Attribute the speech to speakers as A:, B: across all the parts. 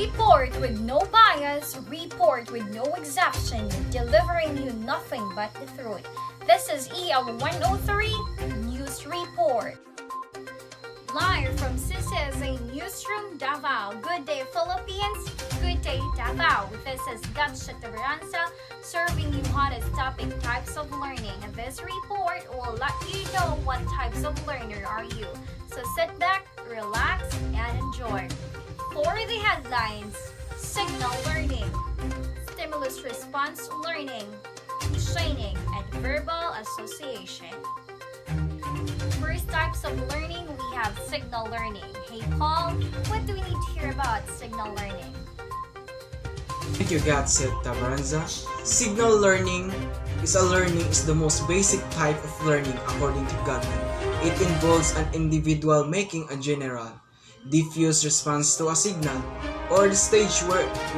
A: Report with no bias, report with no exception, delivering you nothing but the truth. This is EL 103 News Report. Live from CCSA Newsroom, Davao. Good day, Philippines. Good day, Davao. This is Gatcha Tabaranza, serving you hottest topic types of learning. This report will let you know what types of learner are you. So sit back, relax, and enjoy. For the headlines: signal learning, stimulus response learning, training, and verbal association. First types of learning, we have signal learning. Hey Paul, what do we need to hear about signal learning?
B: Thank you, Gatset Tabaranza. Signal learning is the most basic type of learning according to Gottman. It involves an individual making a general, diffuse response to a signal, or the stage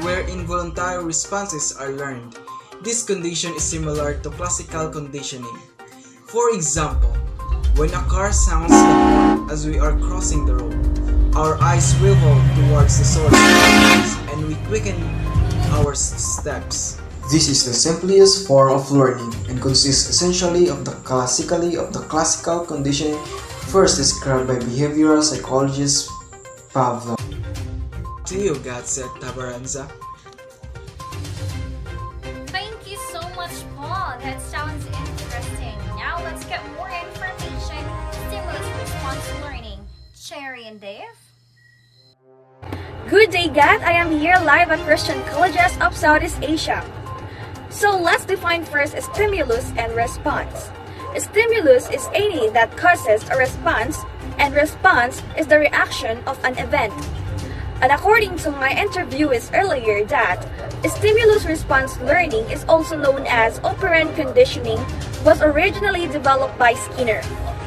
B: where involuntary responses are learned. This condition is similar to classical conditioning. For example, when a car sounds the horn as we are crossing the road, our eyes swivel towards the source and we quicken our steps.
C: This is the simplest form of learning and consists essentially of the classical conditioning first described by behavioral psychologist Pavlov.
B: To you, Gatset Tabaranza.
A: Thank you so much, Paul. That sounds interesting. Now let's get more information. Stimulus response learning. Cherry and Dave.
D: Good day, Gat. I am here live at Christian Colleges of Southeast Asia. So let's define first stimulus and response. A stimulus is anything that causes a response, and response is the reaction of an event. And according to my interviewers earlier, that stimulus response learning is also known as operant conditioning, was originally developed by Skinner.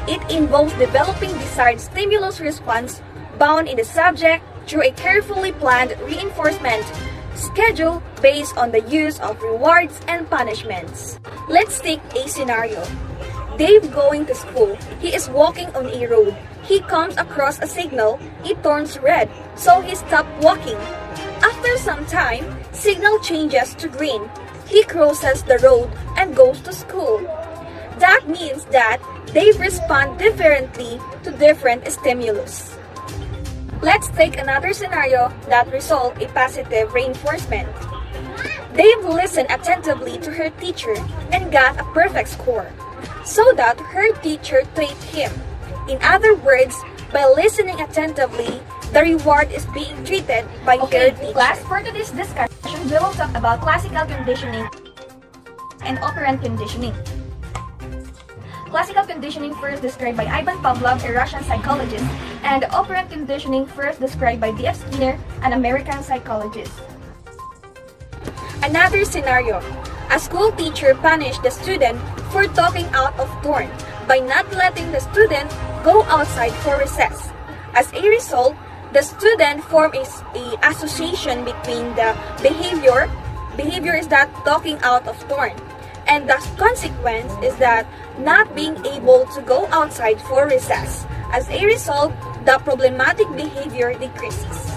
D: It involves developing desired stimulus response bound in the subject through a carefully planned reinforcement schedule based on the use of rewards and punishments. Let's take a scenario. Dave going to school. He is walking on a road. He comes across a signal. It turns red, so he stopped walking. After some time, signal changes to green. He crosses the road and goes to school. That means that they respond differently to different stimulus. Let's take another scenario that results a positive reinforcement. Dave listened attentively to her teacher and got a perfect score, so that her teacher thanked him. In other words, by listening attentively, the reward is being treated by her teacher.
E: Last part of this discussion, we will talk about classical conditioning and operant conditioning. Classical conditioning first described by Ivan Pavlov, a Russian psychologist, and operant conditioning first described by D.F. Skinner, an American psychologist.
D: Another scenario. A school teacher punished the student for talking out of turn by not letting the student go outside for recess. As a result, the student formed a association between the behavior is that talking out of turn, and the consequence is that not being able to go outside for recess. As a result, the problematic behavior decreases.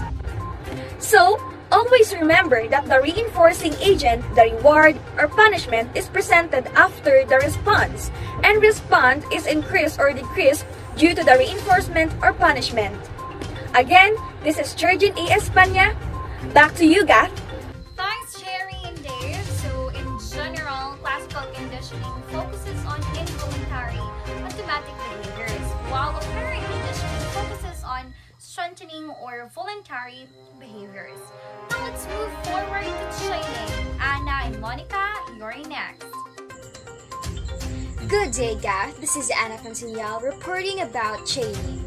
D: So, always remember that the reinforcing agent, the reward or punishment, is presented after the response, and response is increased or decreased due to the reinforcement or punishment. Again, this is Churgin A. Espana. Back to you, Gath.
A: Thanks, Cherry and Dave. So, in general, classical conditioning focuses on involuntary automatic behaviors, while operant conditioning focuses on strengthening or voluntary behaviors. Now let's move forward to training. Anna and Monica, you're next.
F: Good day, Gath. This is Anna Cansinyal reporting about training.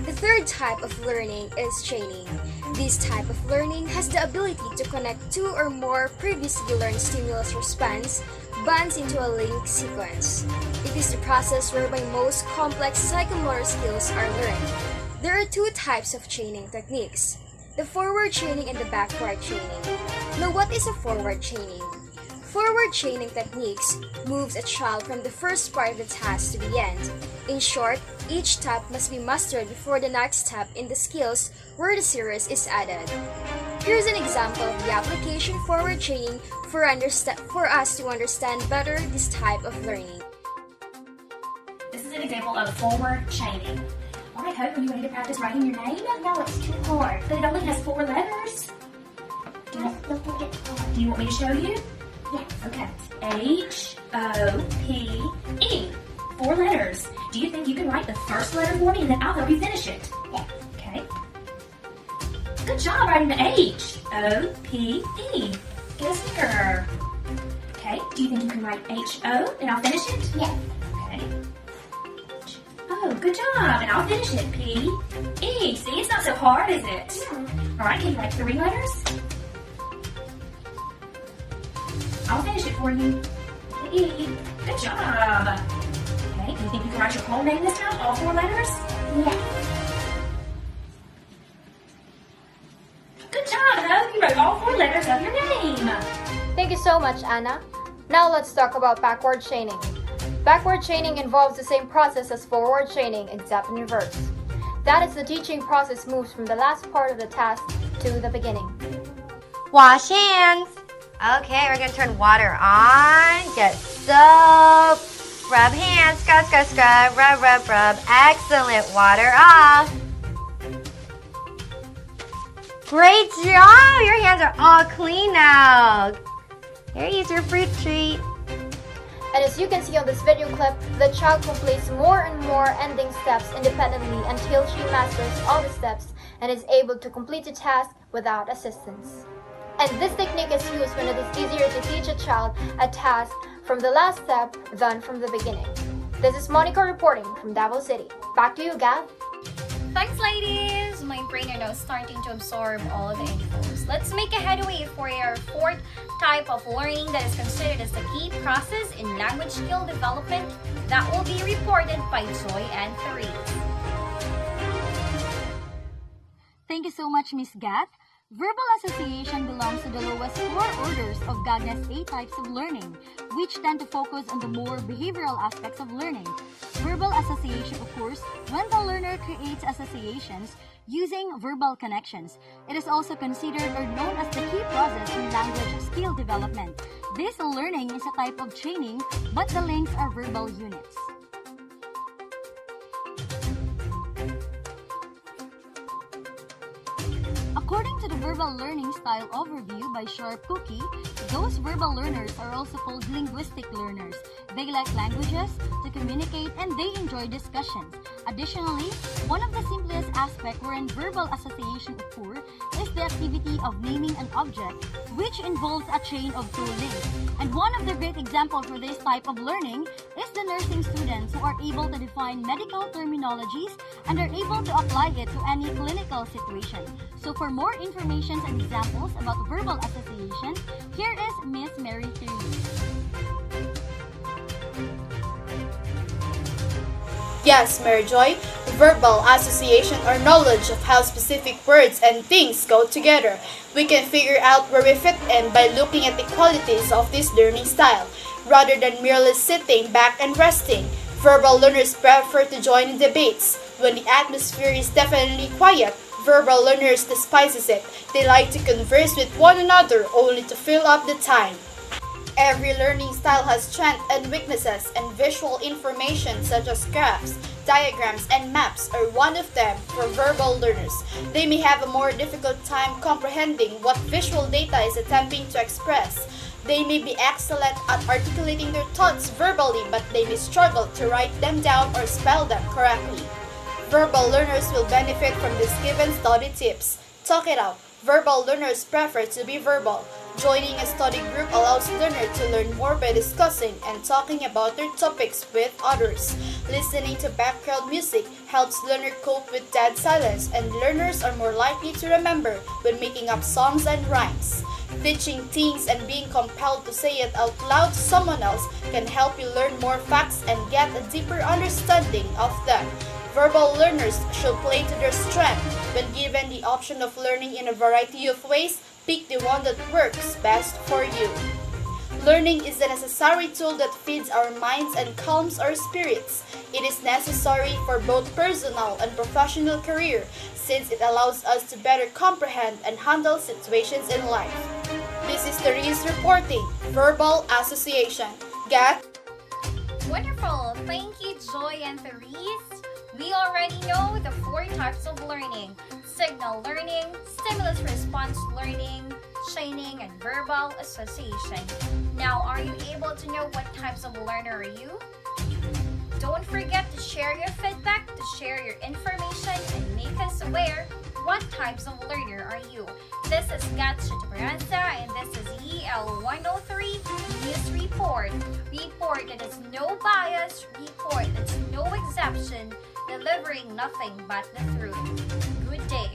F: The third type of learning is training. This type of learning has the ability to connect two or more previously learned stimulus response bonds into a linked sequence. It is the process whereby most complex psychomotor skills are learned. There are two types of training techniques: the forward training and the backward training. Now, what is a forward training? Forward training techniques moves a child from the first part of the task to the end. In short, each step must be mastered before the next step in the skills where the series is added. Here's an example of the application forward training for us to understand better this type of learning.
G: This is an example of forward chaining. Alright, Hope, are you ready to practice writing your name? No, it's too hard. But it only has 4 letters. Do you want me to show you? Yes. Okay. H-O-P-E. 4 letters. Do you think you can write the first letter for me and then I'll help you finish it? Yes. Okay. Good job writing the H-O-P-E. Get a sticker. Okay. Do you think you can write H-O and I'll finish it? Yes. Okay. Oh, good job. And I'll finish it. P-E. See, it's not so hard, is it? Yeah. Alright, can you write 3 letters? I'll finish it for you. E. Good job. Okay, do you think you can write your whole name this time? All 4 letters? Yes. Good job, Hope. You wrote all 4 letters of your name.
A: Thank you so much, Anna. Now let's talk about backward chaining. Backward chaining involves the same process as forward chaining, except in reverse. That is, the teaching process moves from the last part of the task to the beginning.
H: Wash hands. Okay, we're gonna turn water on. Get soap. Rub hands. Scrub, scrub, scrub. Rub, rub, rub. Excellent. Water off. Great job. Your hands are all clean now. Here, use your fruit treat.
A: And as you can see on this video clip, the child completes more and more ending steps independently until she masters all the steps and is able to complete the task without assistance. And this technique is used when it is easier to teach a child a task from the last step than from the beginning. This is Monica reporting from Davao City. Back to you, Gav.
I: Thanks, ladies! My brain is now starting to absorb all the infos. Let's make a headway for our 4th type of learning that is considered as the key process in language skill development that will be reported by Joy and Therese.
J: Thank you so much, Miss Gath. Verbal association belongs to the lowest 4 orders of Gagna's 8 types of learning, which tend to focus on the more behavioral aspects of learning. Verbal association occurs when the learner creates associations using verbal connections. It is also considered or known as the key process in language skill development. This learning is a type of training, but the links are verbal units. According to the Verbal Learning Style Overview by Sharp Cookie, those verbal learners are also called linguistic learners. They like languages to communicate and they enjoy discussions. Additionally, one of the simplest aspects wherein verbal association occurs is the activity of naming an object, which involves a chain of 2 links. And one of the great examples for this type of learning is the nursing students who are able to define medical terminologies and are able to apply it to any clinical situation. So for more information and examples about verbal association, here is Miss Mary Therese.
K: Yes, Mary Joy, verbal association or knowledge of how specific words and things go together. We can figure out where we fit in by looking at the qualities of this learning style, rather than merely sitting back and resting. Verbal learners prefer to join in debates. When the atmosphere is definitely quiet, verbal learners despises it. They like to converse with one another only to fill up the time. Every learning style has strengths and weaknesses, and visual information such as graphs, diagrams, and maps are one of them for verbal learners. They may have a more difficult time comprehending what visual data is attempting to express. They may be excellent at articulating their thoughts verbally, but they may struggle to write them down or spell them correctly. Verbal learners will benefit from these given study tips. Talk it out. Verbal learners prefer to be verbal. Joining a study group allows learners to learn more by discussing and talking about their topics with others. Listening to background music helps learners cope with dead silence, and learners are more likely to remember when making up songs and rhymes. Teaching things and being compelled to say it out loud to someone else can help you learn more facts and get a deeper understanding of them. Verbal learners should play to their strength. When given the option of learning in a variety of ways, pick the one that works best for you. Learning is a necessary tool that feeds our minds and calms our spirits. It is necessary for both personal and professional career since it allows us to better comprehend and handle situations in life. This is Therese reporting, Verbal Association. Gat?
A: Wonderful! Thank you, Joy and Therese. We already know the 4 types of learning: signal learning, stimulus response learning, chaining, and verbal association. Now, are you able to know what types of learner are you? Don't forget to share your feedback, to share your information, and make us aware what types of learner are you. This is Gats Chatabaranza, and this is EL 103 News Report. Report that is no bias, report that's no exception, delivering nothing but the truth. Good day.